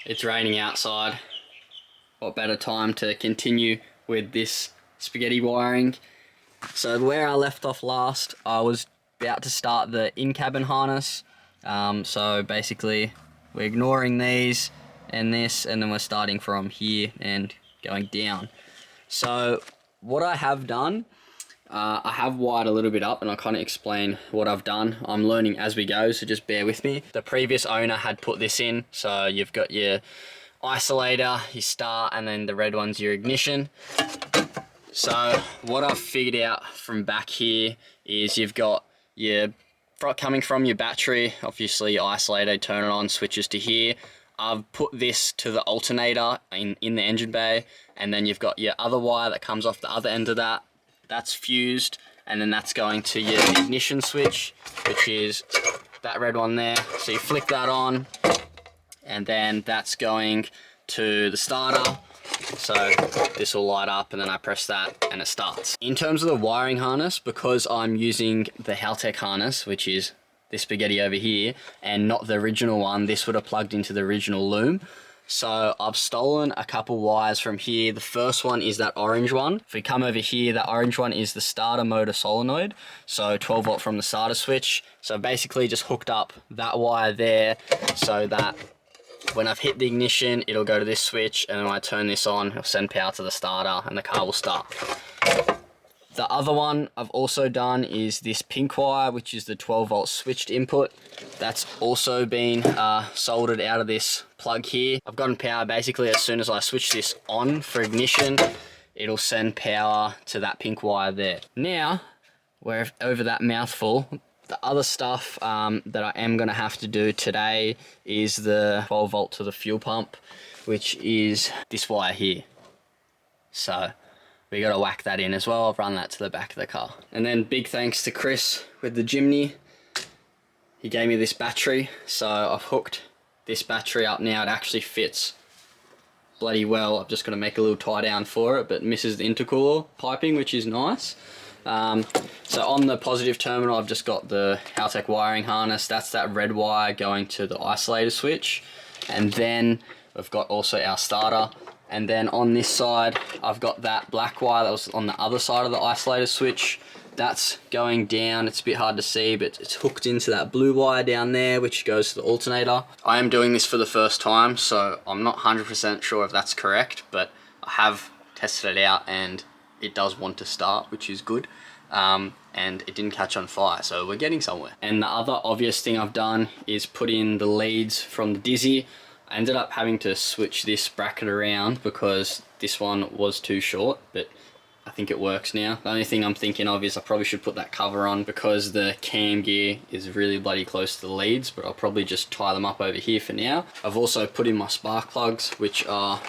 It's raining outside. What better time to continue with this spaghetti wiring? So where I left off last, I was about to start the in-cabin harness. So basically we're ignoring these and this, and then we're starting from here and going down. So what I have done, I have wired a little bit up, and I'll kind of explain what I've done. I'm learning as we go, so just bear with me. The previous owner had put this in, so you've got your isolator, your start, and then the red one's your ignition. So what I've figured out from back here is you've got your coming from your battery, obviously your isolator, turn it on, switches to here. I've put this to the alternator in the engine bay, and then you've got your other wire that comes off the other end of that. That's fused, and then that's going to your ignition switch, which is that red one there. So you flick that on, and then that's going to the starter. So this will light up, and then I press that and it starts. In terms of the wiring harness, because I'm using the Haltech harness, which is this spaghetti over here, and not the original one, this would have plugged into the original loom. So I've stolen a couple wires from here. The first one is that orange one. If we come over here, that orange one is the starter motor solenoid. So 12 volt from the starter switch. So basically just hooked up that wire there so that when I've hit the ignition, it'll go to this switch, and then when I turn this on, it'll send power to the starter and the car will start. The other one I've also done is this pink wire, which is the 12 volt switched input. That's also been soldered out of this plug here. I've gotten power basically as soon as I switch this on for ignition, it'll send power to that pink wire there. Now, we're over that mouthful. The other stuff that I am gonna have to do today is the 12 volt to the fuel pump, which is this wire here. So we gotta whack that in as well. I've run that to the back of the car. And then big thanks to Chris with the Jimny. He gave me this battery, so I've hooked this battery up now. It actually fits bloody well. I've just got to make a little tie down for it, but misses the intercooler piping, which is nice. So on the positive terminal, I've just got the Haltech wiring harness. That's that red wire going to the isolator switch. And then we've got also our starter. And then on this side, I've got that black wire that was on the other side of the isolator switch. That's going down. It's a bit hard to see, but it's hooked into that blue wire down there, which goes to the alternator. I am doing this for the first time, so I'm not 100% sure if that's correct, but I have tested it out and it does want to start, which is good. And it didn't catch on fire, so we're getting somewhere. And the other obvious thing I've done is put in the leads from the Dizzy. I ended up having to switch this bracket around because this one was too short, but I think it works now. The only thing I'm thinking of is I probably should put that cover on because the cam gear is really bloody close to the leads, but I'll probably just tie them up over here for now. I've also put in my spark plugs, which are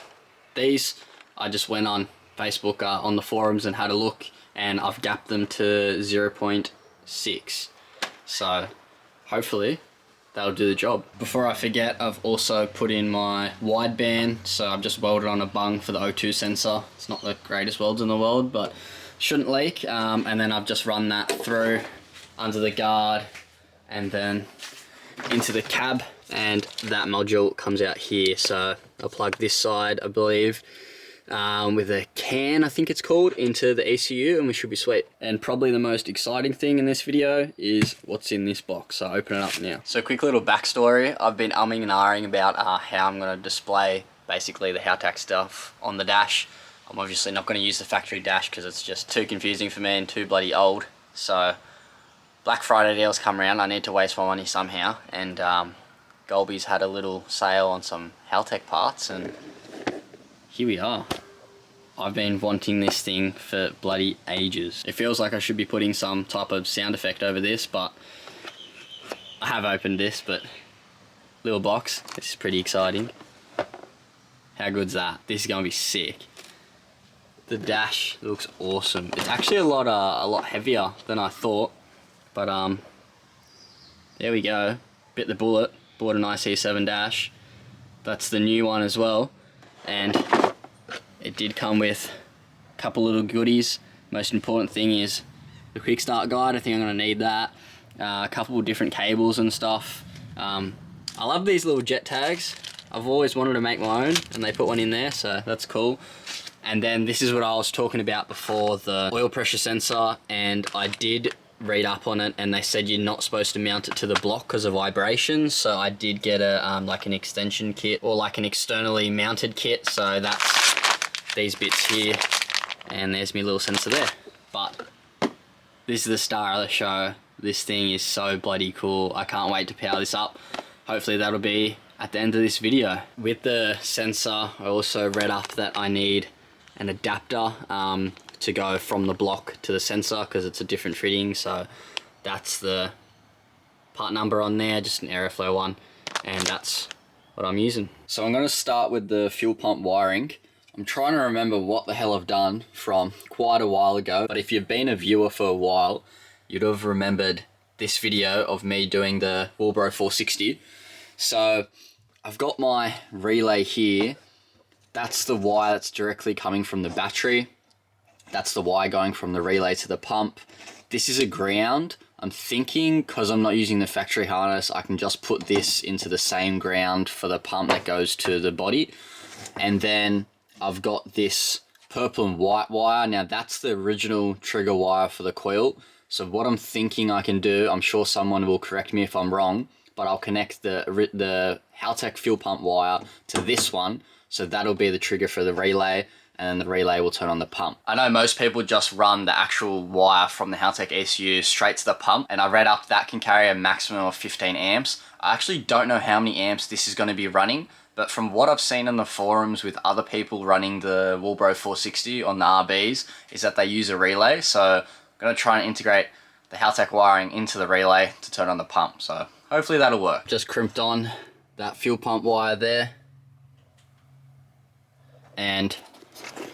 these. I just went on Facebook on the forums and had a look, and I've gapped them to 0.6. So hopefully that'll do the job. Before I forget, I've also put in my wideband, so I've just welded on a bung for the O2 sensor. It's not the greatest welds in the world, but shouldn't leak. And then I've just run that through under the guard and then into the cab, and that module comes out here. So I'll plug this side, I believe, with a can, I think it's called, into the ECU, and we should be sweet. And probably the most exciting thing in this video is what's in this box, so I'll open it up now. So quick little backstory, I've been umming and ahhing about how I'm going to display basically the Haltech stuff on the dash. I'm obviously not going to use the factory dash because it's just too confusing for me and too bloody old. So Black Friday deals come around, I need to waste my money somehow, and Golby's had a little sale on some Haltech parts, and here we are. I've been wanting this thing for bloody ages. It feels like I should be putting some type of sound effect over this, but I have opened this, but little box, this is pretty exciting. How good's that? This is gonna be sick. The dash looks awesome. It's actually a lot heavier than I thought, but there we go. Bit the bullet, bought an IC7 dash. That's the new one as well, and it did come with a couple little goodies. Most important thing is the quick start guide. I think I'm gonna need that. A couple of different cables and stuff. I love these little jet tags. I've always wanted to make my own, and they put one in there, so that's cool. And then this is what I was talking about before, the oil pressure sensor, and I did read up on it, and they said you're not supposed to mount it to the block because of vibrations. So I did get a like an extension kit, or like an externally mounted kit. So that's these bits here, and there's my little sensor there. But this is the star of the show. This thing is so bloody cool. I can't wait to power this up. Hopefully that'll be at the end of this video. With the sensor, I also read up that I need an adapter to go from the block to the sensor, because it's a different fitting. So that's the part number on there, just an airflow one, and that's what I'm using. So I'm going to start with the fuel pump wiring. I'm trying to remember what the hell I've done from quite a while ago, but if you've been a viewer for a while, you'd have remembered this video of me doing the Walbro 460. So I've got my relay here. That's the wire that's directly coming from the battery. That's the wire going from the relay to the pump. This is a ground. I'm thinking, because I'm not using the factory harness, I can just put this into the same ground for the pump that goes to the body. And then I've got this purple and white wire. Now that's the original trigger wire for the coil. So what I'm thinking I can do, I'm sure someone will correct me if I'm wrong, but I'll connect the Haltech fuel pump wire to this one. So that'll be the trigger for the relay, and then the relay will turn on the pump. I know most people just run the actual wire from the Haltech ECU straight to the pump, and I read up that can carry a maximum of 15 amps. I actually don't know how many amps this is going to be running, but from what I've seen in the forums with other people running the Walbro 460 on the RBs, is that they use a relay. So I'm going to try and integrate the Haltech wiring into the relay to turn on the pump. So hopefully that'll work. Just crimped on that fuel pump wire there, and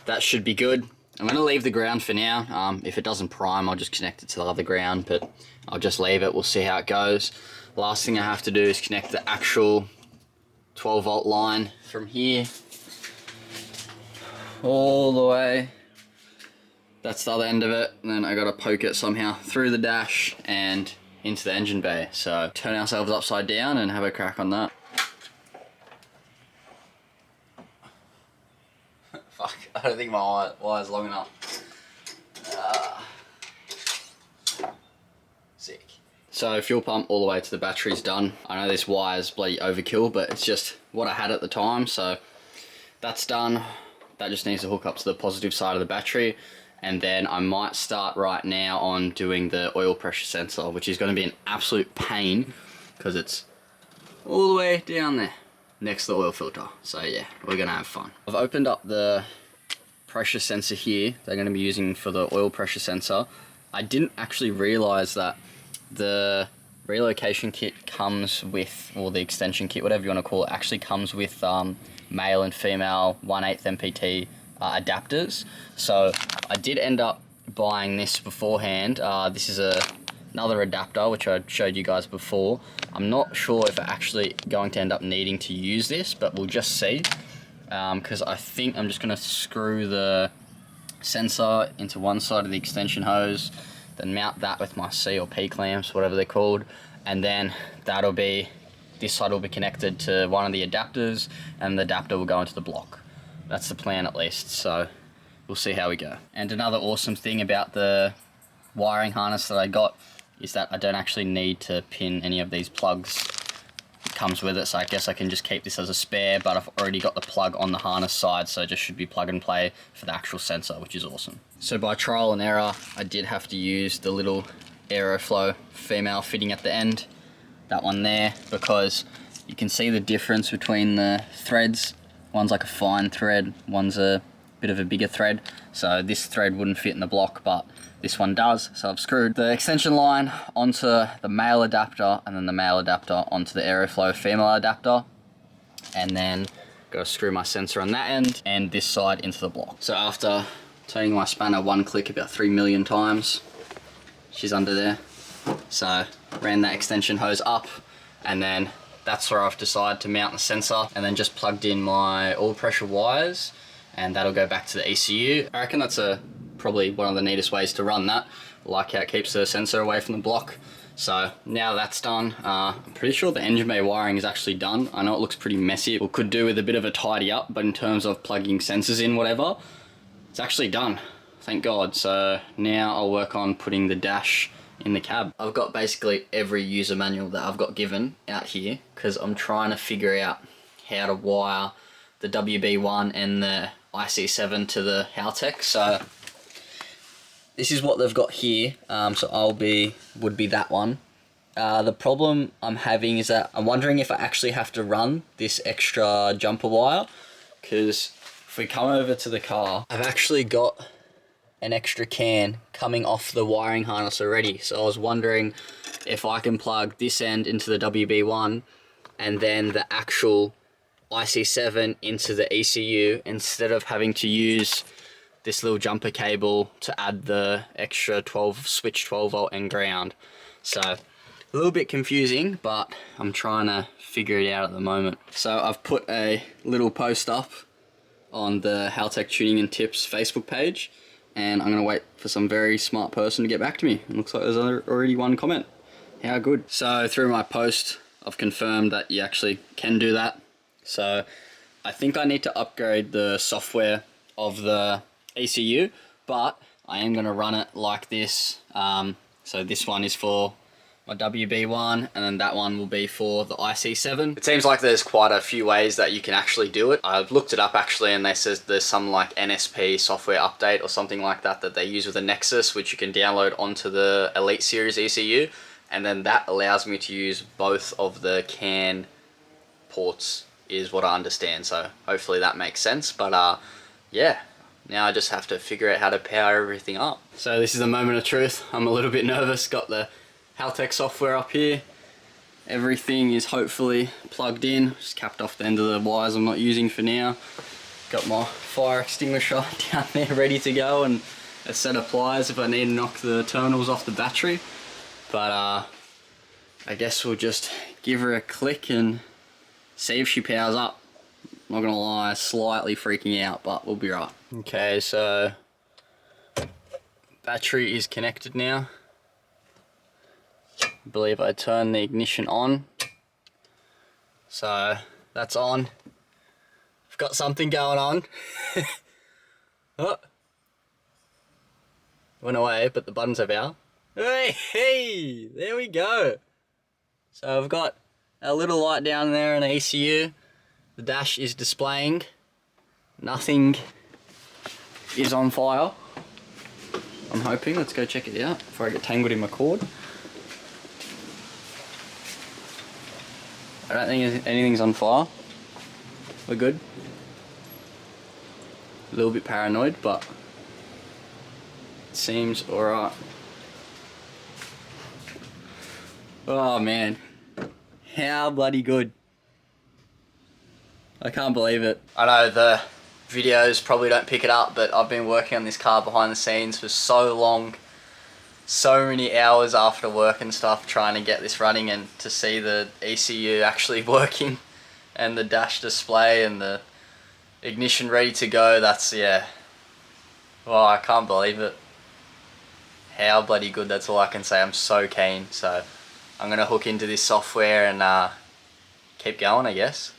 that should be good. I'm going to leave the ground for now. If it doesn't prime, I'll just connect it to the other ground, but I'll just leave it. We'll see how it goes. Last thing I have to do is connect the actual 12 volt line from here all the way. That's the other end of it. And then I got to poke it somehow through the dash and into the engine bay. So turn ourselves upside down and have a crack on that. Fuck, I don't think my wire's long enough. Sick. So fuel pump all the way to the battery's done. I know this wire's bloody overkill, but it's just what I had at the time. So that's done. That just needs to hook up to the positive side of the battery. And then I might start right now on doing the oil pressure sensor, which is going to be an absolute pain because it's all the way down there next to the oil filter. So yeah, we're going to have fun. I've opened up the pressure sensor here they're going to be using for the oil pressure sensor. I didn't actually realize that the relocation kit comes with, or the extension kit, whatever you want to call it, actually comes with male and female 1/8 MPT adapters. So I did end up buying this beforehand. This is another adapter which I showed you guys before. I'm not sure if I'm actually going to end up needing to use this, but we'll just see, because I think I'm just going to screw the sensor into one side of the extension hose, then mount that with my C or P clamps, whatever they're called, and then that'll be, this side will be connected to one of the adapters, and the adapter will go into the block. That's the plan at least, so we'll see how we go. And another awesome thing about the wiring harness that I got is that I don't actually need to pin any of these plugs. It comes with it, so I guess I can just keep this as a spare, but I've already got the plug on the harness side, so it just should be plug and play for the actual sensor, which is awesome. So by trial and error, I did have to use the little Aeroflow female fitting at the end, that one there, because you can see the difference between the threads. One's like a fine thread, one's a bit of a bigger thread. So this thread wouldn't fit in the block, but this one does. So I've screwed the extension line onto the male adapter, and then the male adapter onto the Aeroflow female adapter. And then got to screw my sensor on that end and this side into the block. So after turning my spanner one click about 3 million times, she's under there. So ran that extension hose up, and then that's where I've decided to mount the sensor, and then just plugged in my oil pressure wires, and that'll go back to the ECU. I reckon that's probably one of the neatest ways to run that. I like how it keeps the sensor away from the block, So now that's done, I'm pretty sure the engine bay wiring is actually done. I know it looks pretty messy. It could do with a bit of a tidy up, but in terms of plugging sensors in, whatever, it's actually done. Thank God. So now I'll work on putting the dash in the cab. I've got basically every user manual that I've got given out here because I'm trying to figure out how to wire the WB1 and the IC7 to the Haltech. So this is what they've got here. So would be that one. The problem I'm having is that I'm wondering if I actually have to run this extra jumper wire, because if we come over to the car, I've actually got an extra can coming off the wiring harness already. So I was wondering if I can plug this end into the WB1 and then the actual IC7 into the ECU instead of having to use this little jumper cable to add the extra 12 volt and ground. So a little bit confusing, but I'm trying to figure it out at the moment. So I've put a little post up on the Haltech Tuning and Tips Facebook page, and I'm gonna wait for some very smart person to get back to me. It looks like there's already one comment. How good. So through my post, I've confirmed that you actually can do that. So I think I need to upgrade the software of the ECU, but I am gonna run it like this. So this one is for my WB1, and then that one will be for the IC7. It seems like there's quite a few ways that you can actually do it. I've looked it up actually, and they says there's some like NSP software update or something like that that they use with a Nexus, which you can download onto the Elite Series ECU, and then that allows me to use both of the CAN ports, is what I understand. So hopefully that makes sense. But yeah, now I just have to figure out how to power everything up. So this is the moment of truth. I'm a little bit nervous. Got the Haltech software up here. Everything is hopefully plugged in. Just capped off the end of the wires I'm not using for now. Got my fire extinguisher down there ready to go, and a set of pliers if I need to knock the terminals off the battery. But I guess we'll just give her a click and see if she powers up. Not gonna lie, slightly freaking out, but we'll be right. Okay, so battery is connected now. I believe I turned the ignition on. So that's on. I've got something going on. Oh. Went away, but the buttons are out. Hey, there we go. So I've got a little light down there in the ECU. The dash is displaying. Nothing is on fire, I'm hoping. Let's go check it out before I get tangled in my cord. I don't think anything's on fire. We're good. A little bit paranoid, but it seems alright. Oh man, how bloody good. I can't believe it. I know the videos probably don't pick it up, but I've been working on this car behind the scenes for so long. So many hours after work and stuff trying to get this running, and to see the ECU actually working and the dash display and the ignition ready to go, that's, yeah. Well, I can't believe it. How bloody good, that's all I can say. I'm so keen. So I'm going to hook into this software and keep going, I guess.